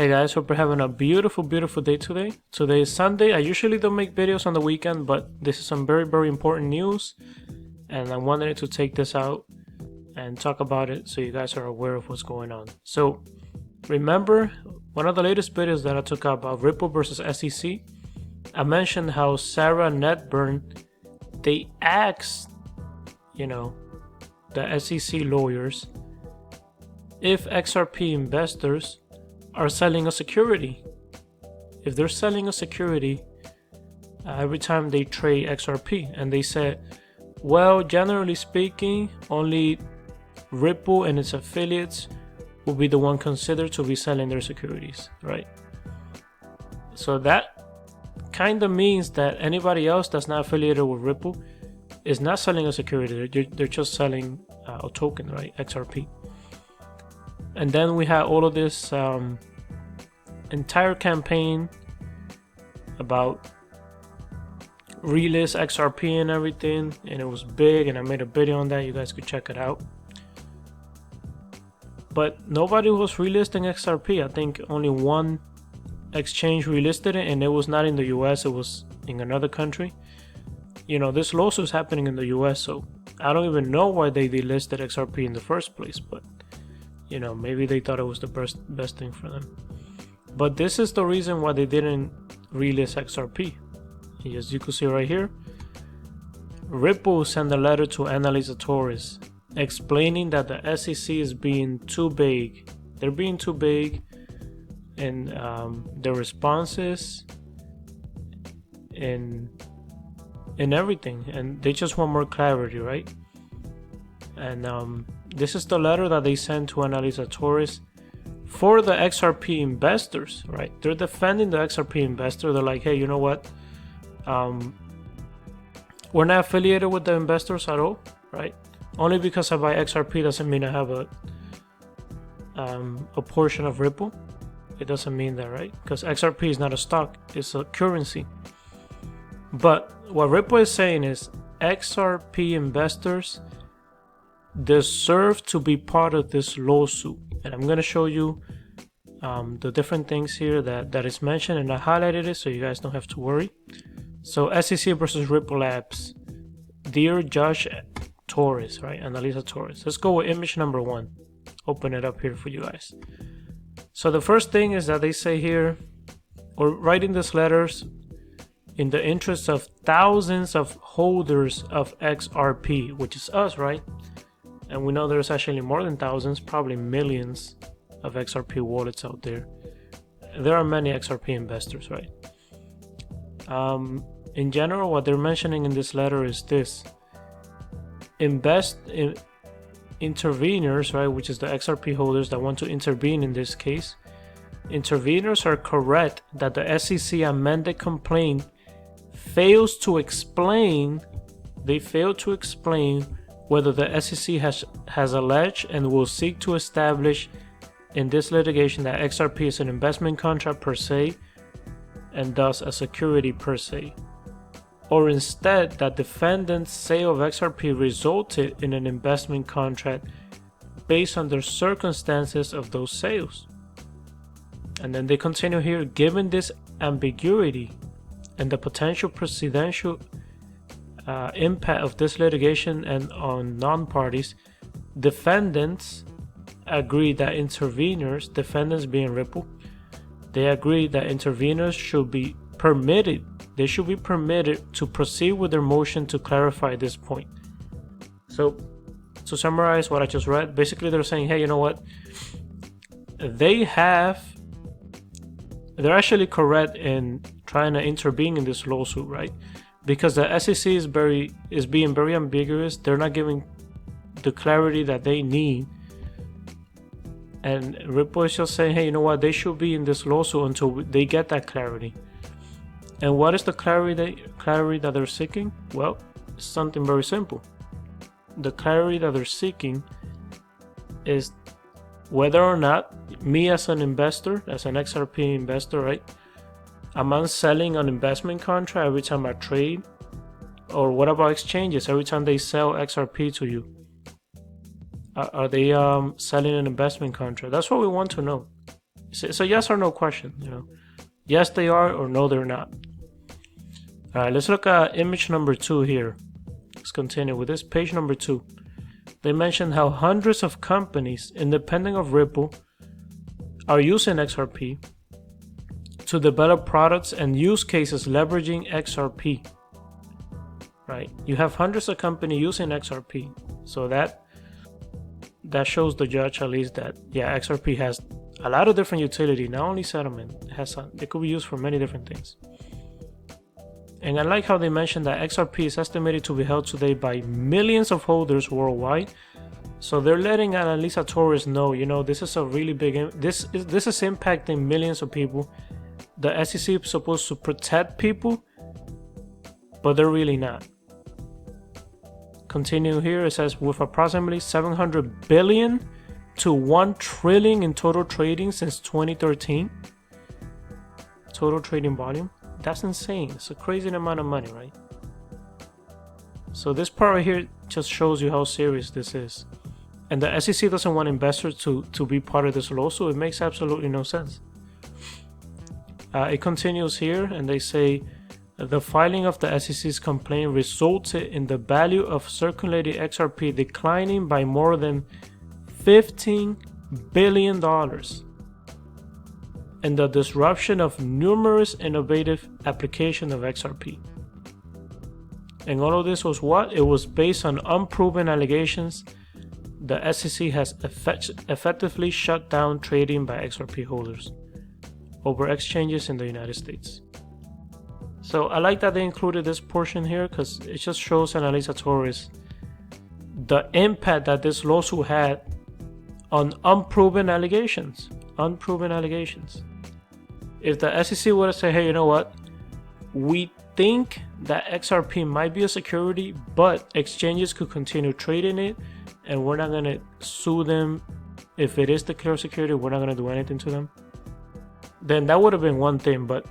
Hey guys, hope you're having a beautiful day today. Today is Sunday. I usually don't make videos on the weekend, but this is some very important news, and I wanted to take this out and talk about it so you guys are aware of what's going on. So remember, one of the latest videos that I took up about Ripple versus SEC, I mentioned how Sarah Netburn, they asked, the SEC lawyers if XRP investors are selling a security. If they're selling a security every time they trade XRP, and they said, well, generally speaking, only Ripple and its affiliates will be the one considered to be selling their securities, right? So that kind of means that anybody else that's not affiliated with Ripple is not selling a security. They're just selling a token, right? XRP. And then we had all of this entire campaign about relist XRP and everything, and it was big, and I made a video on that. You guys could check it out. But nobody was relisting XRP. I think only one exchange relisted it, and it was not in the US, it was in another country. This lawsuit is happening in the US, so I don't even know why they delisted XRP in the first place, but maybe they thought it was the best thing for them. But this is the reason why they didn't relist XRP. As you can see right here, Ripple sent a letter to Analisa Torres explaining that the SEC is being too big. They're being too big in their responses in everything, and they just want more clarity, right? And this is the letter that they sent to Analisa Torres for the XRP investors, right? They're defending the XRP investor. They're like, hey, you know what? We're not affiliated with the investors at all, right? Only because I buy XRP doesn't mean I have a portion of Ripple. It doesn't mean that, right? Because XRP is not a stock, it's a currency. But what Ripple is saying is XRP investors deserve to be part of this lawsuit, and I'm going to show you the different things here that is mentioned, and I highlighted it so you guys don't have to worry. So SEC versus Ripple Labs, dear Judge Torres, right? Analisa Torres. Let's go with image number 1. Open it up here for you guys. So the first thing is that they say here, or writing these letters in the interest of thousands of holders of XRP, which is us, right? And we know there's actually more than thousands, probably millions of XRP wallets out there. There are many XRP investors, right? In general, what they're mentioning in this letter is this: interveners, right, which is the XRP holders that want to intervene in this case. Interveners are correct that the SEC amended complaint fails to explain. They fail to explain whether the SEC has alleged and will seek to establish in this litigation that XRP is an investment contract per se and thus a security per se, or instead that defendants' sale of XRP resulted in an investment contract based on the circumstances of those sales. And then they continue here, given this ambiguity and the potential precedential impact of this litigation and on non-parties, defendants agree that interveners, defendants being Ripple, they agree that interveners should be permitted, to proceed with their motion to clarify this point. So to summarize what I just read, basically they're saying, hey, you know what? They're actually correct in trying to intervene in this lawsuit, right? Because the SEC is being very ambiguous. They're not giving the clarity that they need. And Ripple is just saying, hey, you know what? They should be in this lawsuit until they get that clarity. And what is the clarity that they're seeking? Well, it's something very simple. The clarity that they're seeking is whether or not me as an investor, as an XRP investor, right? Am I selling an investment contract every time I trade? Or what about exchanges every time they sell XRP to you? Are they selling an investment contract? That's what we want to know. It's a yes or no question, you know. Yes, they are, or no, they're not. All right, let's look at image number 2 here. Let's continue with this. Page number 2. They mentioned how hundreds of companies, independent of Ripple, are using XRP to develop products and use cases leveraging XRP. Right? You have hundreds of companies using XRP. So that shows the judge at least that, yeah, XRP has a lot of different utility, not only settlement. It could be used for many different things. And I like how they mentioned that XRP is estimated to be held today by millions of holders worldwide. So they're letting Analisa Torres know, you know, this is a really big, this is impacting millions of people. The SEC is supposed to protect people, but they're really not. Continue here, it says with approximately 700 billion to 1 trillion in total trading since 2013. Total trading volume. That's insane. It's a crazy amount of money, right? So this part right here just shows you how serious this is. And the SEC doesn't want investors to be part of this lawsuit. It makes absolutely no sense. It continues here, and they say the filing of the SEC's complaint resulted in the value of circulating XRP declining by more than $15 billion. And the disruption of numerous innovative applications of XRP. And all of this was what? It was based on unproven allegations. The SEC has effectively shut down trading by XRP holders over exchanges in the United States. So I like that they included this portion here because it just shows Analisa Torres the impact that this lawsuit had on unproven allegations. Unproven allegations. If the SEC would have said, hey, you know what? We think that XRP might be a security, but exchanges could continue trading it, and we're not going to sue them if it is declared security, we're not going to do anything to them, then that would have been one thing. But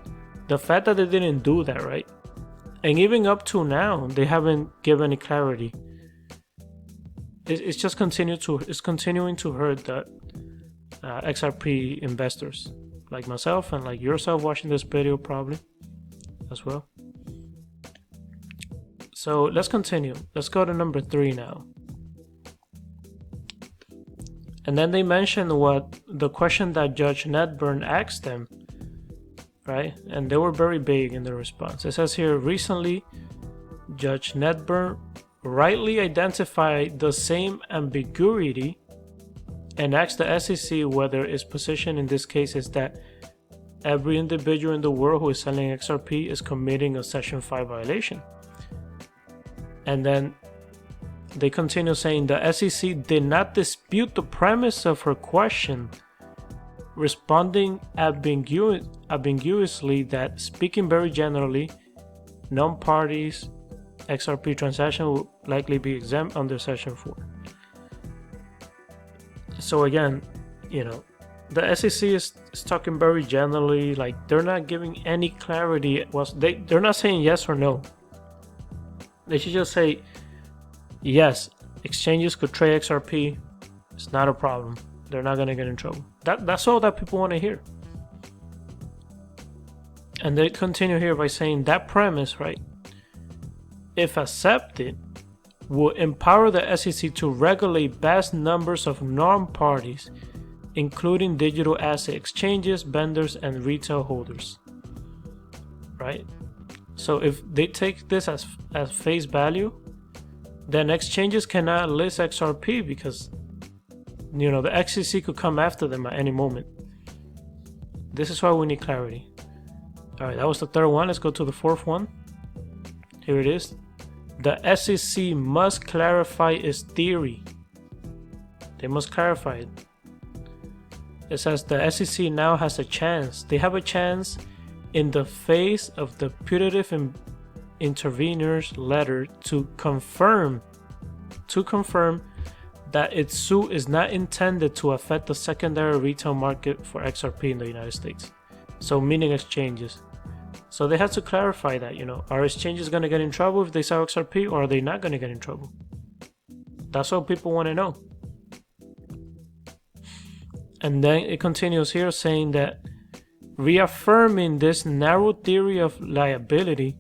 the fact that they didn't do that, right? And even up to now, they haven't given any clarity. It's just continuing to hurt the XRP investors like myself and like yourself watching this video probably as well. So let's continue. Let's go to number 3 now. And then they mentioned the question that Judge Nedburn asked them, right? And they were very vague in their response. It says here, recently, Judge Nedburn rightly identified the same ambiguity and asked the SEC whether its position in this case is that every individual in the world who is selling XRP is committing a Section 5 violation. And then they continue saying the SEC did not dispute the premise of her question, responding ambiguously that, speaking very generally, non-parties XRP transaction will likely be exempt under Section 4. So again, you know, the SEC is talking very generally, like they're not giving any clarity. They're not saying yes or no. They should just say, yes, exchanges could trade XRP. It's not a problem. They're not going to get in trouble. That's all that people want to hear. And they continue here by saying that premise, right, if accepted, will empower the SEC to regulate vast numbers of non-parties, including digital asset exchanges, vendors, and retail holders. Right? So if they take this as face value, then exchanges cannot list XRP because, you know, the SEC could come after them at any moment. This is why we need clarity. All right, that was the third one. Let's go to the fourth one. Here it is. The SEC must clarify its theory. They must clarify it. It says the SEC now has a chance. They have a chance in the face of the putative intervener's letter to confirm that its suit is not intended to affect the secondary retail market for XRP in the United States. So meaning exchanges. So they have to clarify that, you know, are exchanges going to get in trouble if they sell XRP, or are they not going to get in trouble? That's what people want to know. And then it continues here saying that reaffirming this narrow theory of liability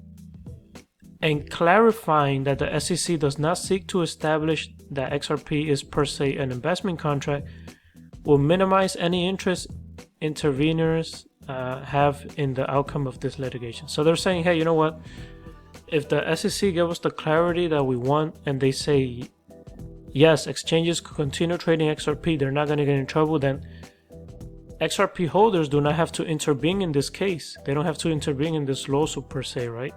and clarifying that the SEC does not seek to establish that XRP is per se an investment contract will minimize any interest interveners have in the outcome of this litigation. So they're saying, hey, you know what? If the SEC give us the clarity that we want and they say, yes, exchanges could continue trading XRP, they're not going to get in trouble, then XRP holders do not have to intervene in this case. They don't have to intervene in this lawsuit per se, right?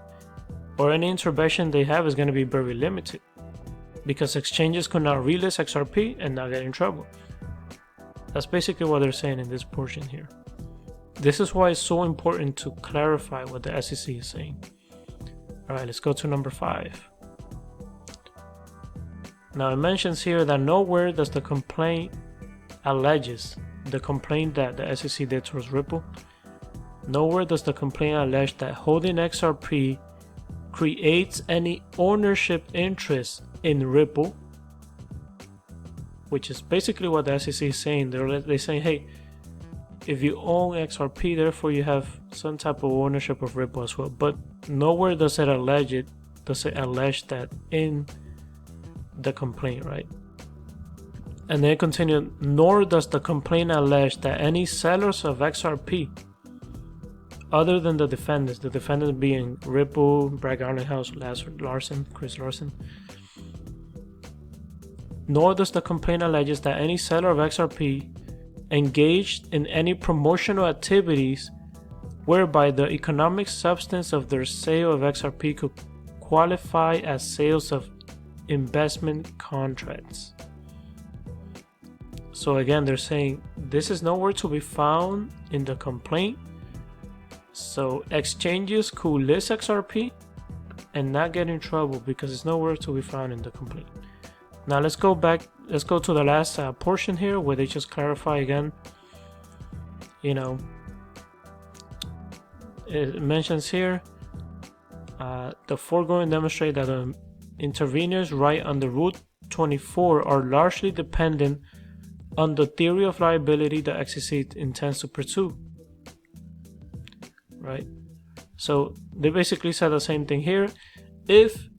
Or any intervention they have is going to be very limited because exchanges could not relist XRP and not get in trouble. That's basically what they're saying in this portion here. This is why it's so important to clarify what the SEC is saying. All right, let's go to number 5. Now it mentions here that nowhere does the complaint alleges the complaint that the SEC did towards Ripple. Nowhere does the complaint allege that holding XRP creates any ownership interest in Ripple, which is basically what the SEC is saying. They're saying, hey, if you own XRP, therefore you have some type of ownership of Ripple as well. But nowhere does it allege that in the complaint, right? And then continue, nor does the complaint allege that any sellers of XRP, other than the defendants being Ripple, Brad Garlinghouse, Chris Larsen, nor does the complaint allege that any seller of XRP engaged in any promotional activities whereby the economic substance of their sale of XRP could qualify as sales of investment contracts. So again, they're saying this is nowhere to be found in the complaint. So exchanges could list XRP and not get in trouble because it's nowhere to be found in the complaint. Now let's go to the last portion here where they just clarify again. You know, it mentions here the foregoing demonstrate that the interveners right under Rule 24 are largely dependent on the theory of liability the SEC intends to pursue. Right? So they basically said the same thing here. If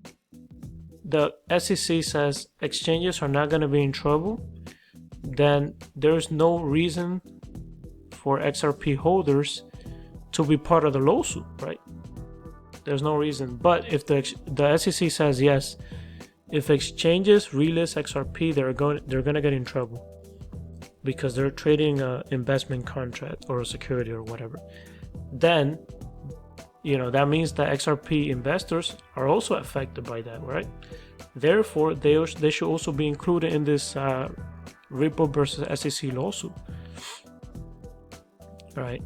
the SEC says exchanges are not going to be in trouble, then there's no reason for XRP holders to be part of the lawsuit, right? There's no reason. But if the SEC says yes, if exchanges relist XRP, they're going to get in trouble because they're trading an investment contract or a security or whatever. Then, you know, that means that XRP investors are also affected by that, right? Therefore, they should also be included in this Ripple versus SEC lawsuit. Right.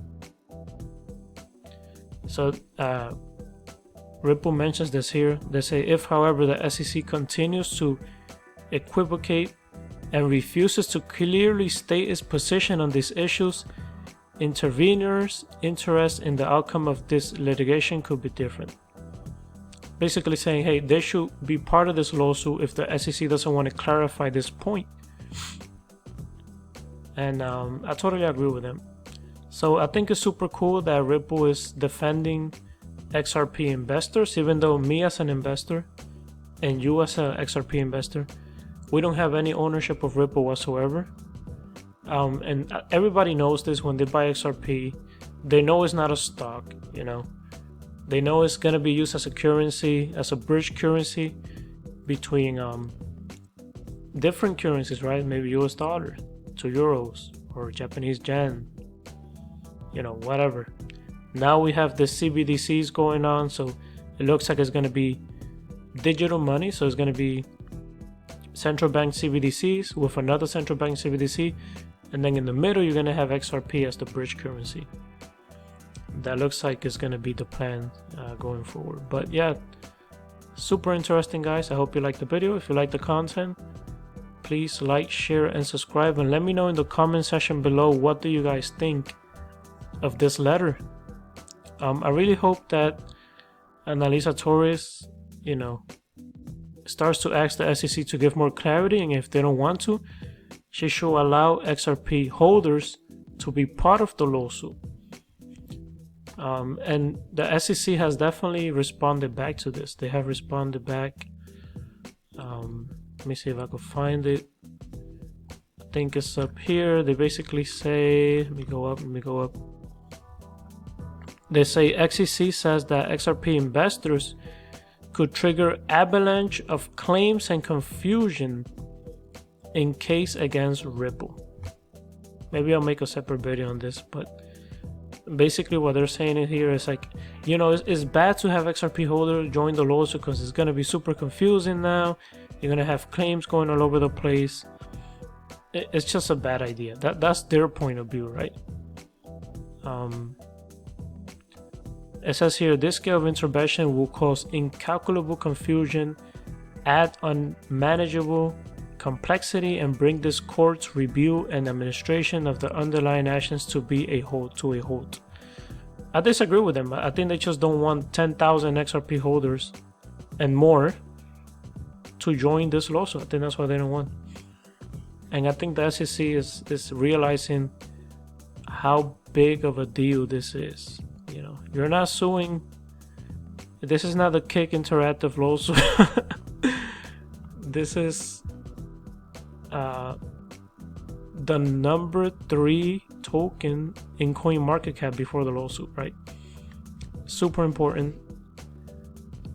So Ripple mentions this here. They say, if however the SEC continues to equivocate and refuses to clearly state its position on these issues, interveners' interest in the outcome of this litigation could be different. Basically saying, hey, they should be part of this lawsuit if the SEC doesn't want to clarify this point. And I totally agree with them. So I think it's super cool that Ripple is defending XRP investors, even though me as an investor and you as an XRP investor, we don't have any ownership of Ripple whatsoever. And everybody knows this. When they buy XRP, they know it's not a stock, you know. They know it's going to be used as a currency, as a bridge currency between different currencies, right? Maybe US dollar to euros or Japanese yen, you know, whatever. Now we have the CBDCs going on, so it looks like it's going to be digital money. So it's going to be central bank CBDCs with another central bank CBDC, and then in the middle you're going to have XRP as the bridge currency. That looks like it's going to be the plan going forward. But yeah, super interesting, guys. I hope you liked the video. If you like the content, please like, share, and subscribe, and let me know in the comment section below, what do you guys think of this letter? I really hope that Analisa Torres, you know, starts to ask the SEC to give more clarity, and if they don't want to, she should allow XRP holders to be part of the lawsuit. And the SEC has definitely responded back to this. They have responded back. Let me see if I could find it. I think it's up here. They basically say, let me go up. They say XEC says that XRP investors could trigger avalanche of claims and confusion in case against Ripple. Maybe I'll make a separate video on this, but basically what they're saying in here is like, it's bad to have XRP holders join the lawsuit because it's going to be super confusing now. You're going to have claims going all over the place. It's just a bad idea. That's their point of view, right? It says here, this scale of intervention will cause incalculable confusion, add unmanageable complexity, and bring this court's review and administration of the underlying actions to a halt. I disagree with them. I think they just don't want 10,000 XRP holders and more to join this lawsuit. I think that's what they don't want. And I think the SEC is realizing how big of a deal this is. You're not suing. This is not a Kick Interactive lawsuit. This is the number 3 token in CoinMarketCap before the lawsuit, right? Super important.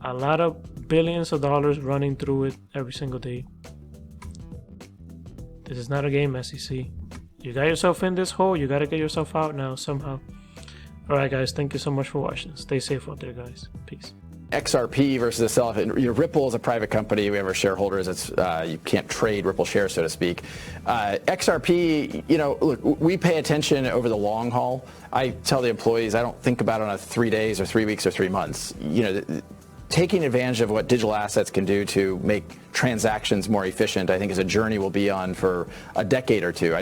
A lot of billions of dollars running through it every single day. This is not a game, SEC. You got yourself in this hole. You got to get yourself out now somehow. Alright guys, thank you so much for watching. Stay safe out there, guys. Peace. XRP versus itself. Ripple is a private company. We have our shareholders. It's you can't trade Ripple shares, so to speak. XRP, look, we pay attention over the long haul. I tell the employees I don't think about it on a 3 days or 3 weeks or 3 months. Taking advantage of what digital assets can do to make transactions more efficient, I think, is a journey we'll be on for a decade or two.